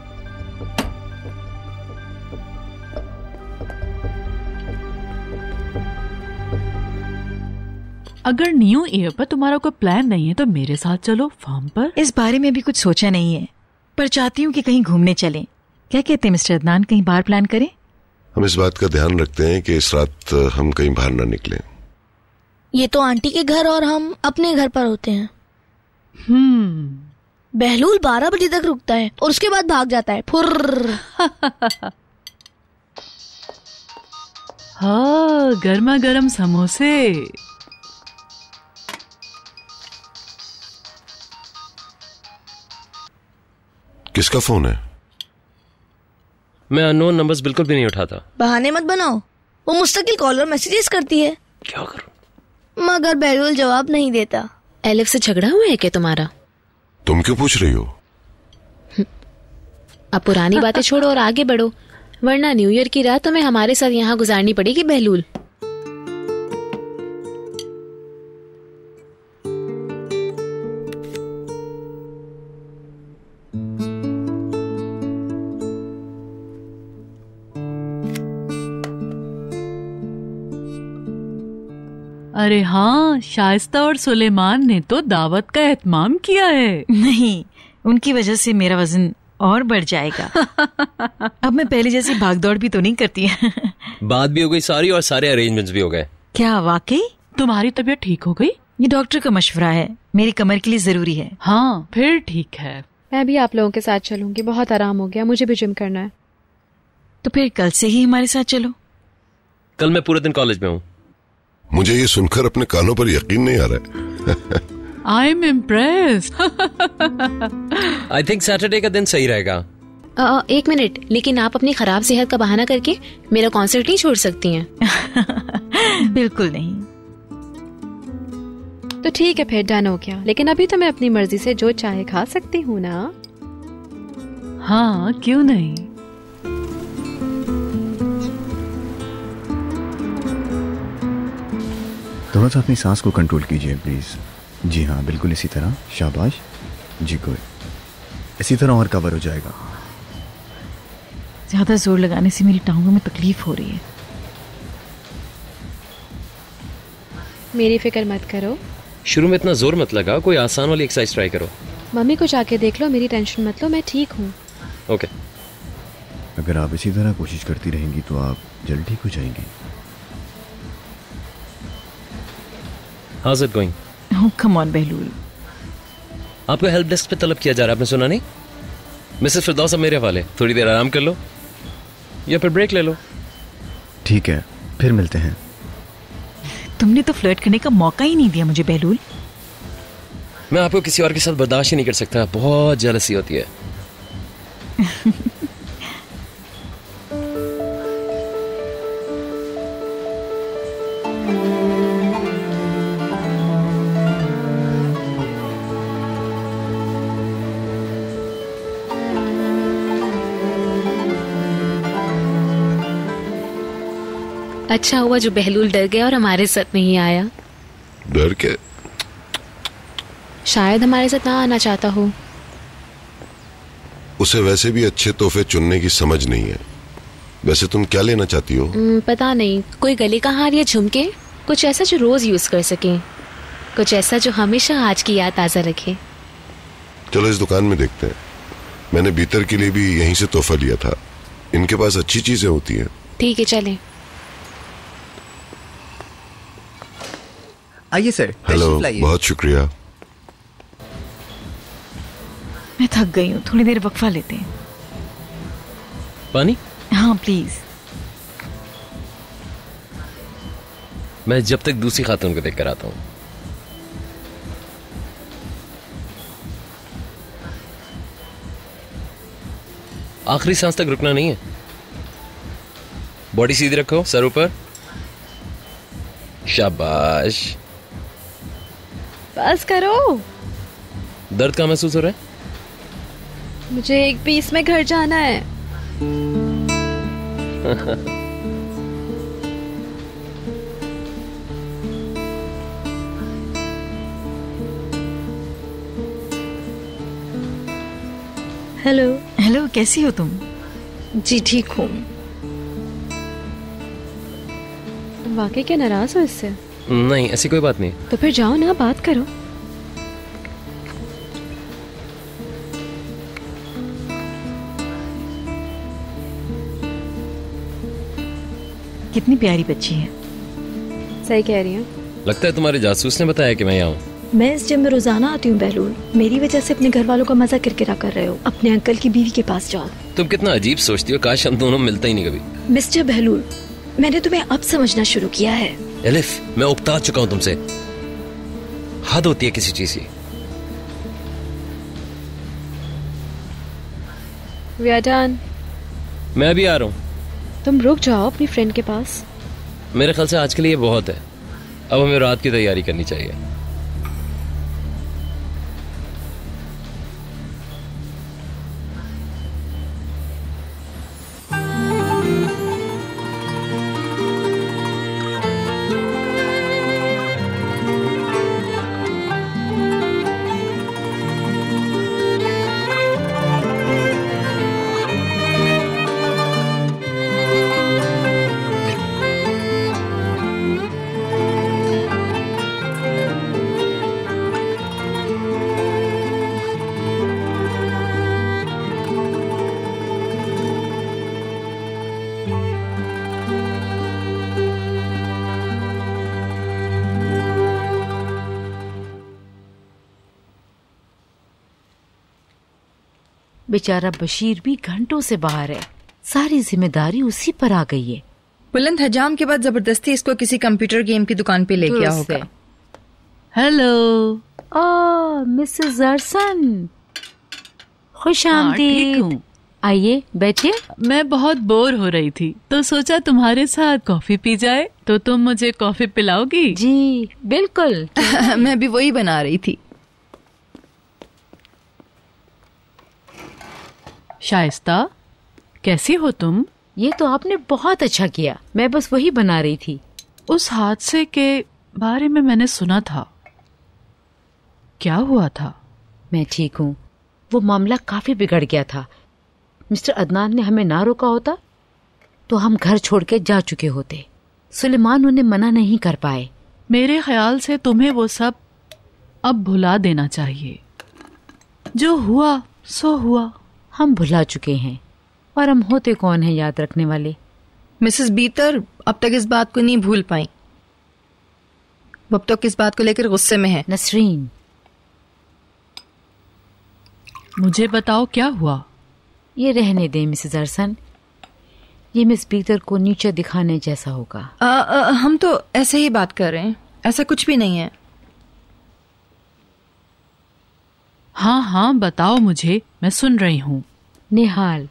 अगर न्यू ईयर पर तुम्हारा कोई प्लान नहीं है तो मेरे साथ चलो फार्म पर। इस बारे में भी कुछ सोचा नहीं है, पर चाहती हूँ कि कहीं घूमने चलें। क्या कहते हैं मिस्टर अदनान, कहीं बाहर प्लान करें? हम इस बात का ध्यान रखते हैं कि इस रात हम कहीं बाहर ना निकलें। ये तो आंटी के घर और हम अपने घर पर होते हैं। बहलूल 12 बजे तक रुकता है और उसके बाद भाग जाता है। फुर्र। हाँ, गर्मा गर्म समोसे। किसका फोन है? मैं अननोन नंबर्स बिल्कुल भी नहीं उठाता। बहाने मत बनाओ, वो मुस्तकिल कॉल और मैसेजेस करती है। क्या करूं? मगर बहलूल जवाब नहीं देता। एलिफ से झगड़ा हुआ है क्या तुम्हारा? तुम क्यों पूछ रही हो? अब पुरानी बातें छोड़ो और आगे बढ़ो, वरना न्यू ईयर की रात तुम्हें हमारे साथ यहाँ गुजारनी पड़ेगी बहलूल। अरे हाँ, शाइस्ता और सुलेमान ने तो दावत का एहतमाम किया है। नहीं, उनकी वजह से मेरा वजन और बढ़ जाएगा। अब मैं पहले जैसी भागदौड़ भी तो नहीं करती। बात भी हो गई सारी और सारे अरेंजमेंट्स भी हो गए। क्या वाकई? तुम्हारी तबीयत ठीक हो गई? ये डॉक्टर का मशवरा है, मेरी कमर के लिए जरूरी है। हाँ, फिर ठीक है। मैं भी आप लोगों के साथ चलूंगी, बहुत आराम हो गया, मुझे भी जिम करना है। तो फिर कल से ही हमारे साथ चलो। कल मैं पूरे दिन कॉलेज में हूँ। मुझे ये सुनकर अपने कानों पर यकीन नहीं आ रहा है। I am impressed. I think Saturday का दिन सही रहेगा। 1 मिनट, लेकिन आप अपनी खराब सेहत का बहाना करके मेरा कॉन्सर्ट नहीं छोड़ सकती हैं। बिल्कुल नहीं। तो ठीक है, फिर डन हो गया। लेकिन अभी तो मैं अपनी मर्जी से जो चाहे खा सकती हूँ ना? हाँ, क्यों नहीं। थोड़ा सा अपनी सांस को कंट्रोल कीजिए प्लीज। जी हाँ, बिल्कुल इसी तरह। शाबाश जी, गुड। इसी तरह और कवर हो जाएगा। ज्यादा जोर लगाने से मेरी टांगों में तकलीफ हो रही है। मेरी फिक्र मत करो। शुरू में इतना जोर मत लगा, कोई आसान वाली एक्सरसाइज ट्राई करो। मम्मी को जाके देख लो, मेरी टेंशन मत लो, मैं ठीक हूँ। ओके। अगर आप इसी तरह कोशिश करती रहेंगी तो आप जल्द ठीक हो जाएंगी। How's it going? Oh, come on, बहलूल। आपको हेल्प डेस्क पे तलब किया जा रहा है, आपने सुना नहीं? मिसेस फिरदौस अब मेरे हवाले, थोड़ी देर आराम कर लो या फिर ब्रेक ले लो। ठीक है, फिर मिलते हैं। तुमने तो फ्लर्ट करने का मौका ही नहीं दिया मुझे बहलूल। मैं आपको किसी और के साथ बर्दाश्त ही नहीं कर सकता, बहुत जेलसी होती है। अच्छा हुआ जो बहलूल डर गया और हमारे साथ नहीं आया। डर के? शायद हमारे साथ ना आना चाहता हो। उसे वैसे भी अच्छे तोहफे चुनने की समझ नहीं है। वैसे तुम क्या लेना चाहती हो? पता नहीं, कोई गले का हार या झुमके, कुछ ऐसा जो रोज यूज कर सके, कुछ ऐसा जो हमेशा आज की याद ताजा रखे। चलो इस दुकान में देखते हैं। मैंने बीतर के लिए भी यहीं से तोहफा लिया था। इनके पास अच्छी चीजें होती हैं। ठीक है, चलें। आइए सर। हेलो, बहुत शुक्रिया। मैं थक गई हूँ, थोड़ी देर वक्फा लेते हैं। पानी? हाँ प्लीज। मैं जब तक दूसरी खातून को देख कर आता हूँ। आखिरी सांस तक रुकना नहीं है। बॉडी सीधी रखो, सर ऊपर। शाबाश। बस करो। दर्द कहाँ महसूस हो रहा है? मुझे 1:20 में घर जाना है। हेलो। हेलो, कैसी हो तुम? जी ठीक हूँ। तुम वाकई क्या नाराज हो इससे? नहीं, ऐसी कोई बात नहीं। तो फिर जाओ ना, बात करो। कितनी प्यारी बच्ची है। सही कह रही हूँ। लगता है तुम्हारे जासूस ने बताया कि मैं यहाँ हूँ। मैं इस जिम में रोजाना आती हूँ बहलूल। मेरी वजह से अपने घर वालों का मजा किरकिरा कर रहे हो। अपने अंकल की बीवी के पास जाओ। तुम कितना अजीब सोचती हो, काश हम दोनों मिलते ही नहीं कभी। मिस्टर बहलूल, मैंने तुम्हें अब समझना शुरू किया है। एलिफ, मैं उकता चुका हूँ तुमसे। हद होती है किसी चीज की। We are done. मैं अभी आ रहा हूँ। तुम रुक जाओ अपनी फ्रेंड के पास। मेरे ख्याल से आज के लिए बहुत है। अब हमें रात की तैयारी करनी चाहिए। बेचारा बशीर भी घंटों से बाहर है। सारी जिम्मेदारी उसी पर आ गई है। बुलंद हजाम के बाद जबरदस्ती इसको किसी कंप्यूटर गेम की दुकान पे ले गया होगा। हेलो। मिसेस अरसन, खुश आमदीद। आइए बैठिए। मैं बहुत बोर हो रही थी तो सोचा तुम्हारे साथ कॉफी पी जाए। तो तुम मुझे कॉफी पिलाओगी? जी बिल्कुल। मैं भी वही बना रही थी। शाइस्ता, कैसी हो तुम? ये तो आपने बहुत अच्छा किया। मैं बस वही बना रही थी। उस हादसे के बारे में मैंने सुना था। क्या हुआ था? मैं ठीक हूँ। वो मामला काफी बिगड़ गया था। मिस्टर अदनान ने हमें ना रोका होता तो हम घर छोड़ के जा चुके होते। सुलेमान उन्हें मना नहीं कर पाए। मेरे ख्याल से तुम्हें वो सब अब भुला देना चाहिए। जो हुआ सो हुआ। हम भुला चुके हैं और हम होते कौन हैं याद रखने वाले। मिसेस बीतर अब तक इस बात को नहीं भूल पाई। वो अब तक इस बात को लेकर गुस्से में है। नसरीन, मुझे बताओ क्या हुआ? ये रहने दे मिसेस अरसन। ये मिस बीतर को नीचे दिखाने जैसा होगा। हम तो ऐसे ही बात कर रहे हैं। ऐसा कुछ भी नहीं है। हाँ हाँ बताओ मुझे, मैं सुन रही हूँ। निहाल,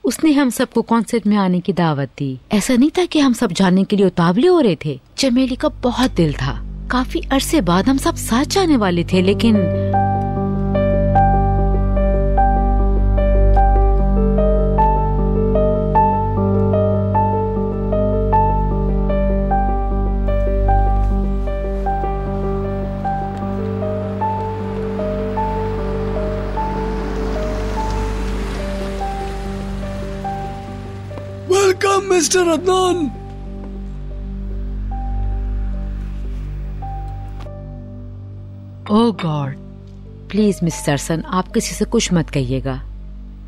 उसने हम सबको कॉन्सर्ट में आने की दावत दी। ऐसा नहीं था कि हम सब जाने के लिए उतावले हो रहे थे। चमेली का बहुत दिल था। काफी अरसे बाद हम सब साथ जाने वाले थे, लेकिन welcome mister Adnan. Oh God. Please mister Arsan, आप किसी से कुछ मत कहिएगा।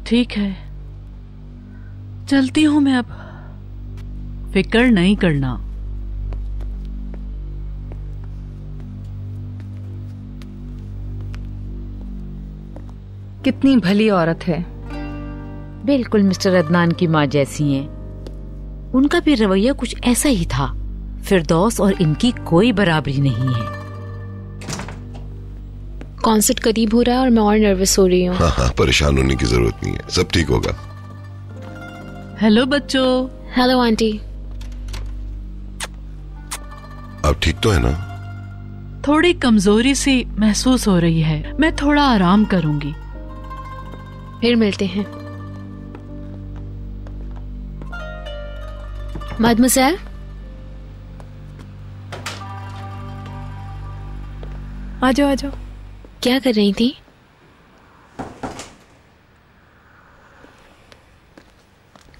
ठीक है, चलती हूँ मैं अब। फिक्र नहीं करना। कितनी भली औरत है। बिल्कुल मिस्टर अदनान की माँ जैसी हैं। उनका भी रवैया कुछ ऐसा ही था। फिरदौस और इनकी कोई बराबरी नहीं है। कॉन्सर्ट करीब हो रहा है और मैं और नर्वस हो रही हूँ। हाँ, परेशान होने की जरूरत नहीं है, सब ठीक होगा। हेलो बच्चों। Hello aunty. आप ठीक तो है ना? थोड़ी कमजोरी सी महसूस हो रही है, मैं थोड़ा आराम करूंगी। फिर मिलते हैं। मदमसैल, आ जाओ आ जाओ। क्या कर रही थी?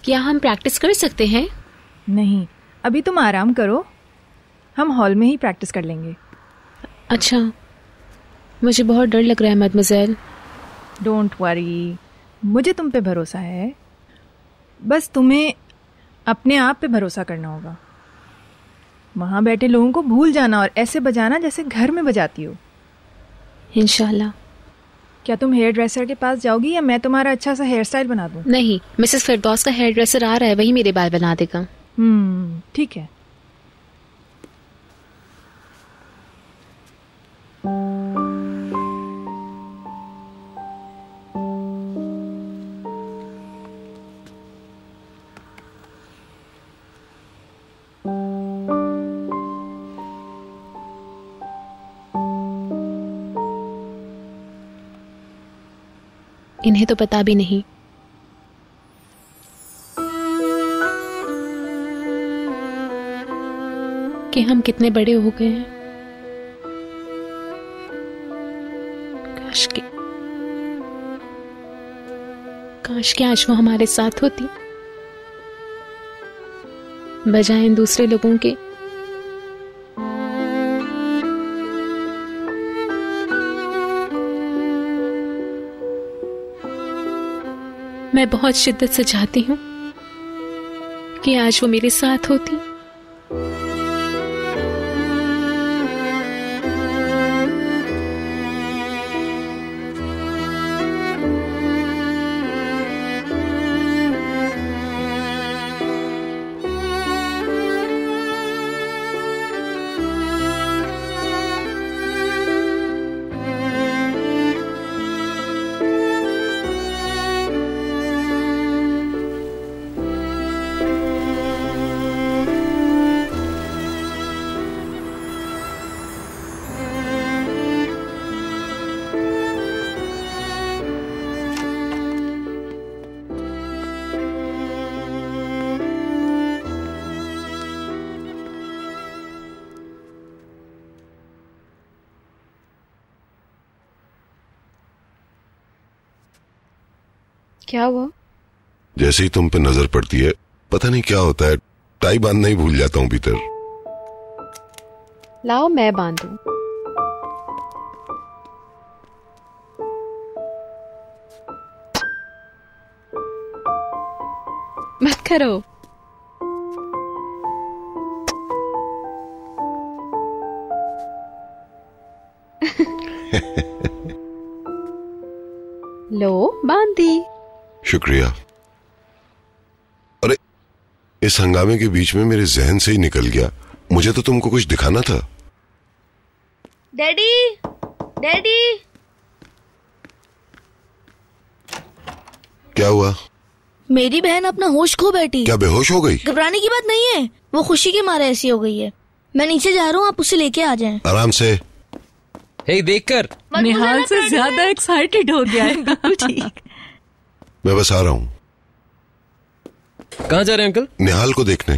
क्या हम प्रैक्टिस कर सकते हैं? नहीं, अभी तुम आराम करो, हम हॉल में ही प्रैक्टिस कर लेंगे। अच्छा, मुझे बहुत डर लग रहा है मदमसैल। डोंट वरी, मुझे तुम पे भरोसा है। बस तुम्हें अपने आप पे भरोसा करना होगा। वहाँ बैठे लोगों को भूल जाना और ऐसे बजाना जैसे घर में बजाती हो। इंशाल्लाह। क्या तुम हेयर ड्रेसर के पास जाओगी या मैं तुम्हारा अच्छा सा हेयर स्टाइल बना दूँ? नहीं, मिसेस फिरदौस का हेयर ड्रेसर आ रहा है, वही मेरे बाल बना देगा। ठीक है। इन्हें तो पता भी नहीं। कि हम कितने बड़े हो गए हैं। काश कि आज वो हमारे साथ होती, बजाय इन दूसरे लोगों के। मैं बहुत शिद्दत से चाहती हूँ कि आज वो मेरे साथ होती। क्या हुआ? जैसे ही तुम पे नजर पड़ती है, पता नहीं क्या होता है, टाई बांधना ही भूल जाता हूँ भीतर। लाओ मैं बांधूं। मत करो। लो बांध दी। शुक्रिया। अरे, इस हंगामे के बीच में मेरे जहन से ही निकल गया, मुझे तो तुमको कुछ दिखाना था। Daddy, daddy. क्या हुआ? मेरी बहन अपना होश खो बैठी। क्या बेहोश हो गई? घबराने की बात नहीं है, वो खुशी के मारे ऐसी हो गई है। मैं नीचे जा रहा हूँ, आप उसे लेके आ जाएं। आराम से। हे, देखकर निहाल से ज्यादा एक्साइटेड हो गया है। बिल्कुल ठीक। मैं बस आ रहा हूँ। कहाँ जा रहे हैं अंकल? निहाल को देखने।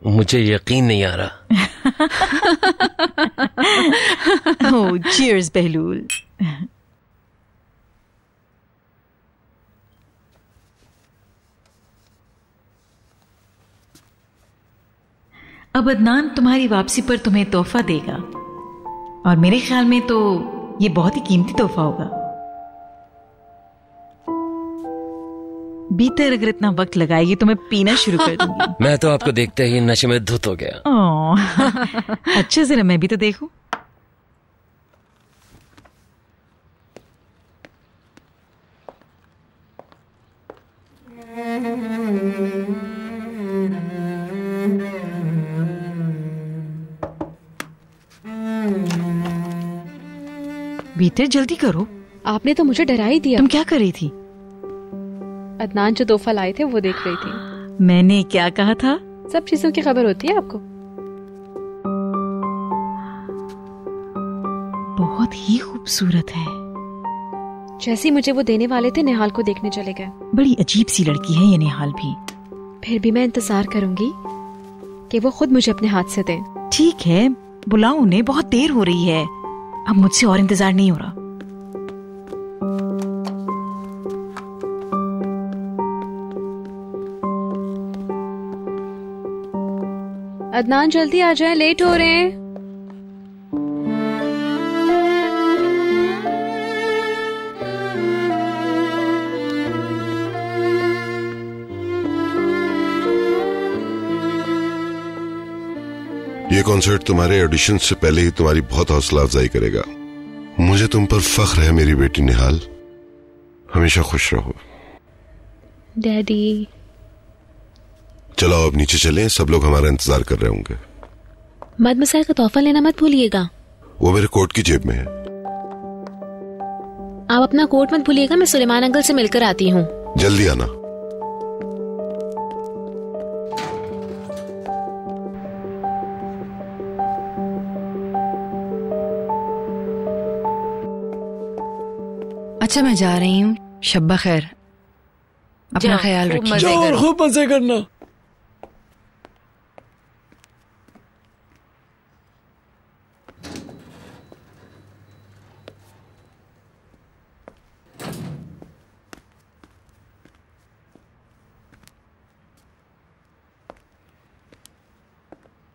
मुझे यकीन नहीं आ रहा। ओह, चीयर्स बहलूल। अब अदनान तुम्हारी वापसी पर तुम्हें तोहफा देगा, और मेरे ख्याल में तो ये बहुत ही कीमती तोहफा होगा। बीतर अगर इतना वक्त लगाएगी तो मैं पीना शुरू कर दूंगी। मैं तो आपको देखते ही नशे में धुत हो गया। ओह, अच्छा, जरा मैं भी तो देखूं। भीतर जल्दी करो। आपने तो मुझे डरा ही दिया। तुम क्या कर रही थी? अदनान जो तोहफा लाए थे वो देख रही थी। मैंने क्या कहा था? सब चीजों की खबर होती है आपको। बहुत ही खूबसूरत है। जैसे मुझे वो देने वाले थे निहाल को देखने चले गए। बड़ी अजीब सी लड़की है ये निहाल भी। फिर भी मैं इंतजार करूंगी कि वो खुद मुझे अपने हाथ से दें। ठीक है, बुलाओ उन्हें, बहुत देर हो रही है। अब मुझसे और इंतजार नहीं हो रहा। अदनान जल्दी आ जाए, लेट हो रहे हैं। ये कॉन्सर्ट तुम्हारे ऑडिशन से पहले ही तुम्हारी बहुत हौसला अफजाई करेगा। मुझे तुम पर फख्र है मेरी बेटी निहाल। हमेशा खुश रहो। डैडी। चलो अब नीचे चलें, सब लोग हमारा इंतजार कर रहे होंगे। मदमसाइल का तोहफा लेना मत भूलिएगा। वो मेरे कोट की जेब में है। आप अपना कोट मत भूलिएगा, मैं सुलेमान अंकल से मिलकर आती हूँ। जल्दी आना। अच्छा मैं जा रही हूँ, शब्बा खैर, अपना ख्याल रखिए। जाओ, खूब मजे करना।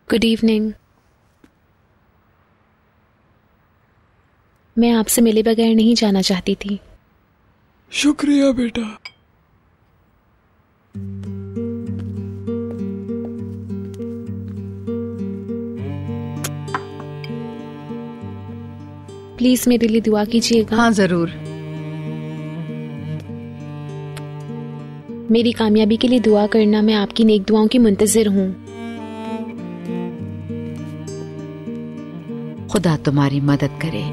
Good evening. मैं आपसे मिले बगैर नहीं जाना चाहती थी। शुक्रिया बेटा। प्लीज मेरे लिए दुआ कीजिएगा। हाँ जरूर। मेरी कामयाबी के लिए दुआ करना, मैं आपकी नेक दुआओं की मुंतजिर हूँ। खुदा तुम्हारी मदद करे।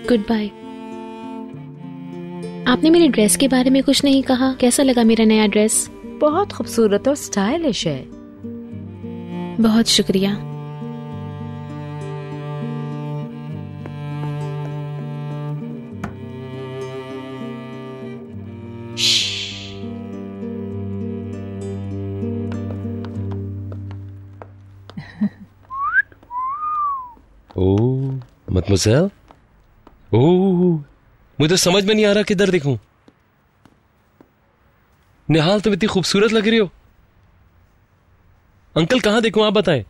Good bye. आपने मेरे ड्रेस के बारे में कुछ नहीं कहा। कैसा लगा मेरा नया ड्रेस? बहुत खूबसूरत और स्टाइलिश है। बहुत शुक्रिया। ओह मदमसाइल, ओह मुझे समझ में नहीं आ रहा किधर देखूं। निहाल तुम इतनी खूबसूरत लग रही हो। अंकल कहाँ देखूं, आप बताएं।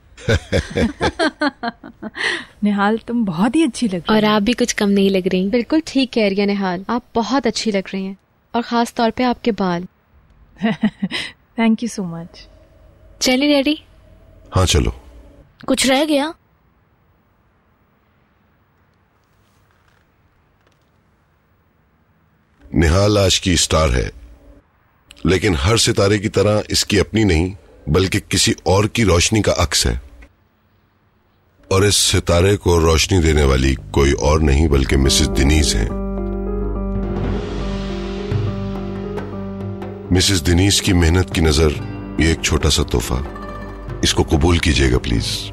निहाल तुम बहुत ही अच्छी लग रही और आप भी कुछ कम नहीं लग रही। बिल्कुल ठीक कह रही है निहाल, आप बहुत अच्छी लग रही हैं, और खास तौर पे आपके बाल। Thank you so much. चलिए डैडी। हाँ चलो। कुछ रह गया? निहाल आज की स्टार है, लेकिन हर सितारे की तरह इसकी अपनी नहीं बल्कि किसी और की रोशनी का अक्स है। और इस सितारे को रोशनी देने वाली कोई और नहीं बल्कि मिसेस दिनीज हैं। मिसेस दिनीज की मेहनत की नजर, ये एक छोटा सा तोहफा, इसको कबूल कीजिएगा प्लीज।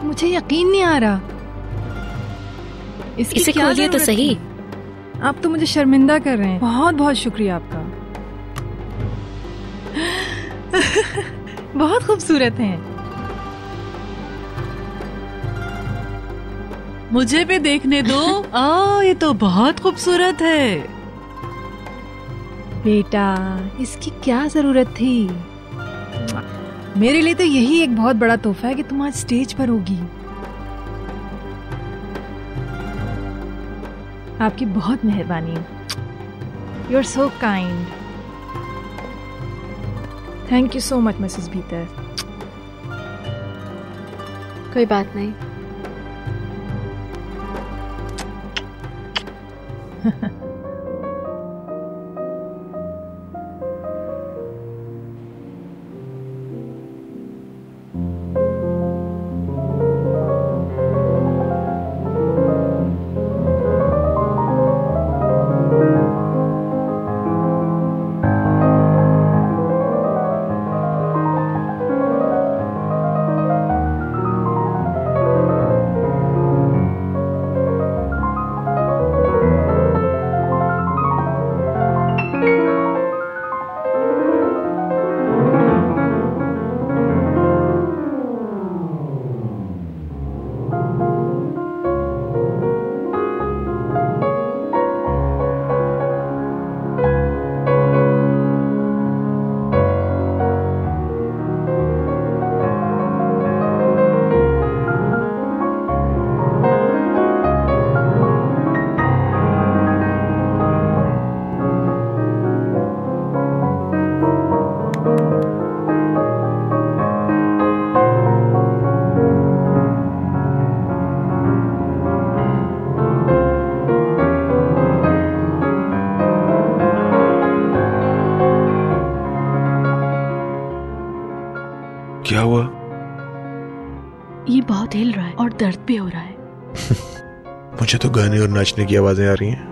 मुझे यकीन नहीं आ रहा। इसे खोलिए तो सही। आप तो मुझे शर्मिंदा कर रहे हैं। बहुत बहुत शुक्रिया आपका। बहुत खूबसूरत हैं। मुझे भी देखने दो। ये तो बहुत खूबसूरत है। बेटा इसकी क्या जरूरत थी। मेरे लिए तो यही एक बहुत बड़ा तोहफा है कि तुम आज स्टेज पर होगी। आपकी बहुत मेहरबानी। You are so kind. Thank you so much Mrs Bhitar. कोई बात नहीं। क्या हुआ? ये बहुत हिल रहा है और दर्द भी हो रहा है। मुझे तो गाने और नाचने की आवाजें आ रही हैं।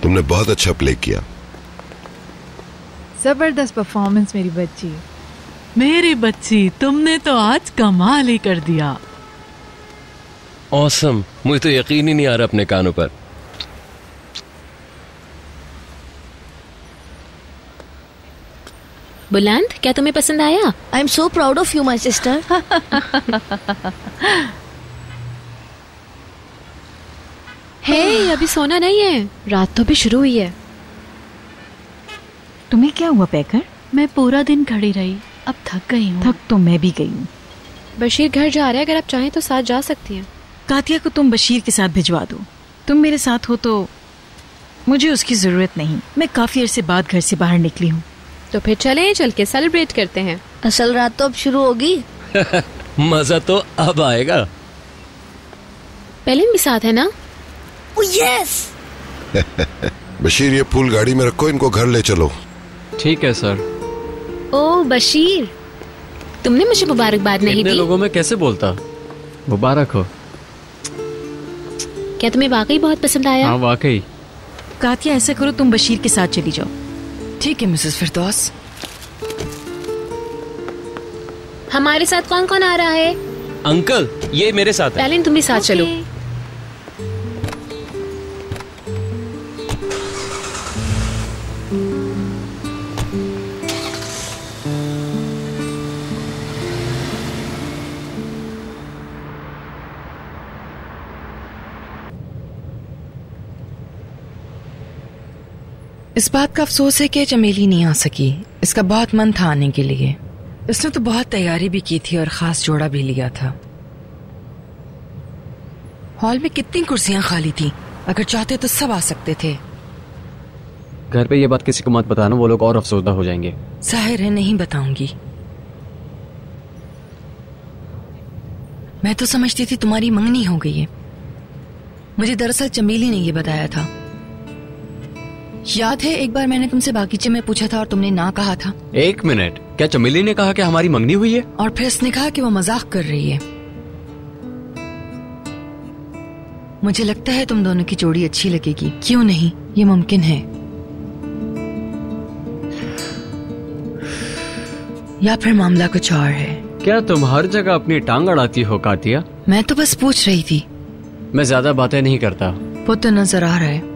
तुमने बहुत अच्छा प्ले किया। जबरदस्त परफॉर्मेंस मेरी बच्ची। मेरी बच्ची, तुमने तो आज कमाल ही कर दिया। ऑसम, मुझे तो यकीन ही नहीं आ रहा अपने कानों पर। बुलंद, क्या तुम्हें पसंद आया? I am so proud of you my sister. Hey, अभी सोना नहीं है, रात तो भी शुरू हुई है। तुम्हें क्या हुआ पैकर? मैं पूरा दिन खड़ी रही, अब थक गई हूँ। थक तो मैं भी गई हूँ। बशीर घर जा रहा है, अगर आप चाहें तो साथ जा सकती हैं। कातिया को तुम बशीर के साथ भिजवा दो। तुम मेरे साथ हो तो मुझे उसकी जरूरत नहीं। मैं काफी अरसे बाद घर से बाहर निकली हूँ। तो फिर चलें, चल के सेलिब्रेट करते हैं। असल रात तो अब शुरू होगी। मजा तो अब आएगा। पहले भी साथ है ना? यस। बशीर, ये फूल गाड़ी में रखो, इनको घर ले चलो। ठीक है सर। ओ बशीर, तुमने मुझे मुबारकबाद नहीं दी। लोगों में कैसे बोलता? मुबारक हो। क्या तुम्हें वाकई बहुत पसंद आया? हाँ वाकई। कातिया, ऐसा करो, तुम बशीर के साथ चली जाओ। ठीक है मिसेस फिरदौस। हमारे साथ कौन कौन आ रहा है? अंकल। ये मेरे साथ है। टालिन, तुम भी साथ चलो। इस बात का अफसोस है कि चमेली नहीं आ सकी। इसका बहुत मन था आने के लिए। इसने तो बहुत तैयारी भी की थी और खास जोड़ा भी लिया था। हॉल में कितनी कुर्सियां खाली थी, अगर चाहते तो सब आ सकते थे। घर पे ये बात किसी को मत बताना, वो लोग और अफसोसदा हो जाएंगे। जाहिर है नहीं बताऊंगी। मैं तो समझती थी तुम्हारी मंगनी हो गई है। मुझे दरअसल चमेली ने ये बताया था। याद है एक बार मैंने तुमसे बागीचे में पूछा था और तुमने ना कहा था। 1 मिनट, क्या चमेली ने कहा कि हमारी मंगनी हुई है? और फिर उसने कहा कि वो मजाक कर रही है। मुझे लगता है तुम दोनों की जोड़ी अच्छी लगेगी। क्यों नहीं, ये मुमकिन है। या फिर मामला कुछ और है। क्या तुम हर जगह अपनी टांग अड़ाती हो कातिया? मैं तो बस पूछ रही थी। मैं ज्यादा बातें नहीं करता। वो तो नजर आ रहा है।